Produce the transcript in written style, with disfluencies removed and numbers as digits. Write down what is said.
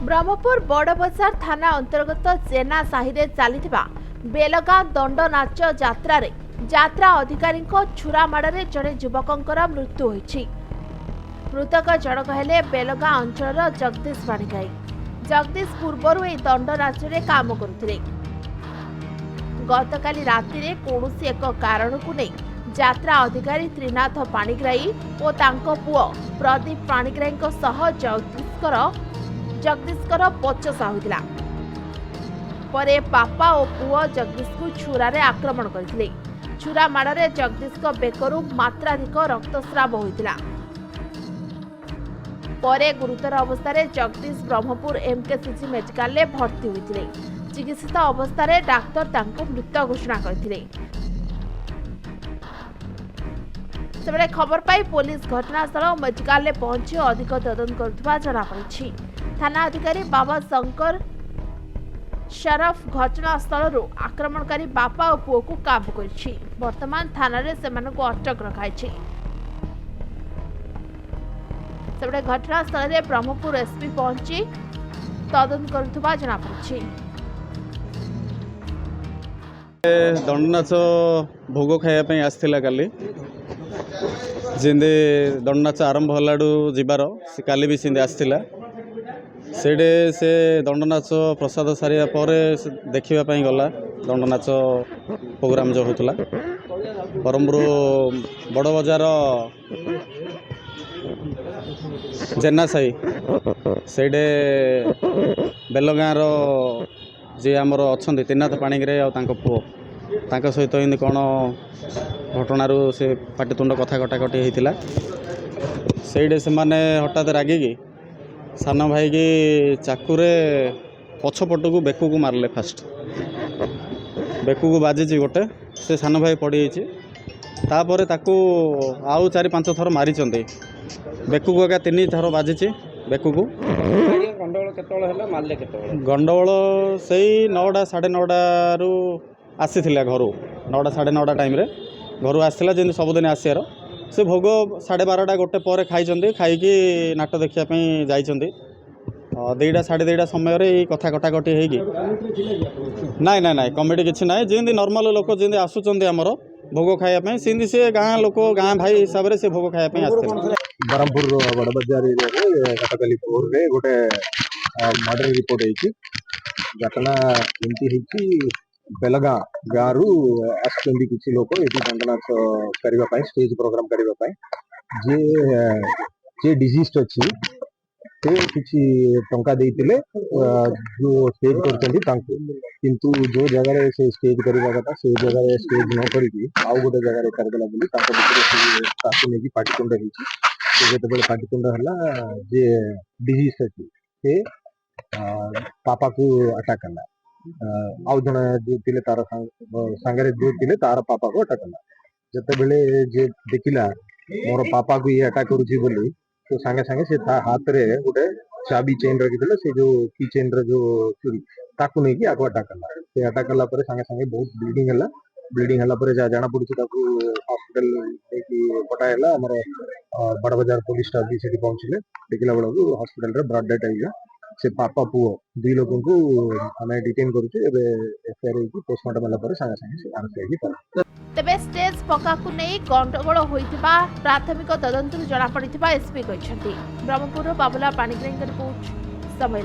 ब्रह्मपुर बड़बजार थाना अंतर्गत जेना साहिरे चलीथिबा बेलगा दंड नाच यात्रा रे यात्रा अधिकारी छुरा माड़े जड़े युवकर मृत्यु होईछि। मृतक जनक हेले बेलगा अंचल जगदीश पाणिग्राही। जगदीश पूर्वर ए दंड नाच रे काम करुथिले। गतकाली राति रे कोनोसी एक कारण को नहीं यात्रा अधिकारी त्रिनाथ पाणिग्राही और तांको पुओ प्रदीप पाणिग्राही सह जगदीशकर पचसा होइतिला। परे पापा और पुओ जगदीश को छुरा रे आक्रमण करथिले। छुरा माड़े जगदीश को बेकरू मात्राधिक रक्तस्राव होइतिला। परे गुरुतर अवस्था जगदीश ब्रह्मपुर एमकेसीजी मेडिकल में भर्ती होइतिले। चिकित्सित अवस्था डाक्तर तांको मृत घोषणा करथिले। सेबडे खबर पाई पुलिस घटनास्थल और मेडिकल में पहुंची अधिक तदंत करुवा जनापड़ी। थाना अधिकारी बाबा शंकर शरफ घटनास्थल आक्रमणकारी बापा और पुओ को काबू कर वर्तमान थाना रे सेमानकु को अटक रखाई। सेबडे घटनास्थल में ब्रह्मपुर एसपी पहुंची तदंत करुवा जनापड़ी। दंडनाच भोग खायापी आसला काली जिंदे दंडनाच आरंभ हलाडू जीवार से काली भी सिंदे आसला सेडे से दंडनाच प्रसाद सारिया पर देखा गला दंडनाच प्रोग्राम जो होता ब्रह्मपुर बड़ बजार जेना साई सेडे बेलगाँर जी आमर अच्छा त्रिनाथ पाणिग्राही और पुओ तांका सहित इन्हें कौन घटनार से पाटितुंड कथा कटाकटी होता से हठात रागिकी सान भाई की चाकुरे पछपट को बेकू को मारले। फास्ट बेकू को बाजी गोटे से सान भाई पड़ी तापर ताकू आउ 4-5 थर मारी बेकू को एका 3 थर बाजी बेकू को गंडगोल से 9टा 9:30 रु आसी घर 9टा 9:30 टाइम घर आसला जमी सबुदिन आसार से भोग 12:30 1 पर खाई खाई नाट देखापी जाइए 2टा 2:30 समय कथा कटाकटी होगी नाई नाई नाई कमेटी किसी ना जमी नॉर्मल लोक जमी आसुँच आमर भोग खायापी सेमती से गाँ लोक गाँ भाई हिसाब से भोग खायापी आसते। ब्रह्मपुर बड़बजार गतकाली भोर रे गोटे मर्डर रिपोर्ट होती घटना एमती बेलगाँ गाँव आसुँच किसी लोक ये दंडनाच करने स्टेज प्रोग्राम करने जे डिजीज अच्छी से किसी टंका देते जो स्टेज किंतु जो जगह से स्टेज करवा कथा से जगह स्टेज न करी आउ गोटे जगह करदेला बोली पाटितुंड होते पाटितुंड है जे डिजीज अच्छी से पापा को अटैक कला आउ जन जो थे तार सांगे जो थे तार पापा को अटैक कला जिते बेले जे देखला मोर पापा को ये अटैक करुच्ची बोली तो सांगे सांगे से हाथ रे गोटे चाबी चेन रखी से जो की चेन जो चूड़ी ताकू नहीं कि आगो अटैक कला से अटैक कला सांगे सांगे बहुत ब्लीडिंग है जाना पड़ी हॉस्पिटल पठाला आमर बड़बजार पुलिस स्टाफ भी से पहुंचले देखला बेलू हॉस्पिटल रे ब्लड डेथ है से पापा पुओ 2 लोक को आम डिटेन करेफआईआर पोस्टमार्टम होला सांगे सांगे से आरएसआई तेबे स्टेज पक्का को नहीं गंडगोल होइतिबा प्राथमिक तदंत जनापड़ी एसपी कहते। ब्रह्मपुर बाबुला पाणिग्राही रिपोर्ट समय।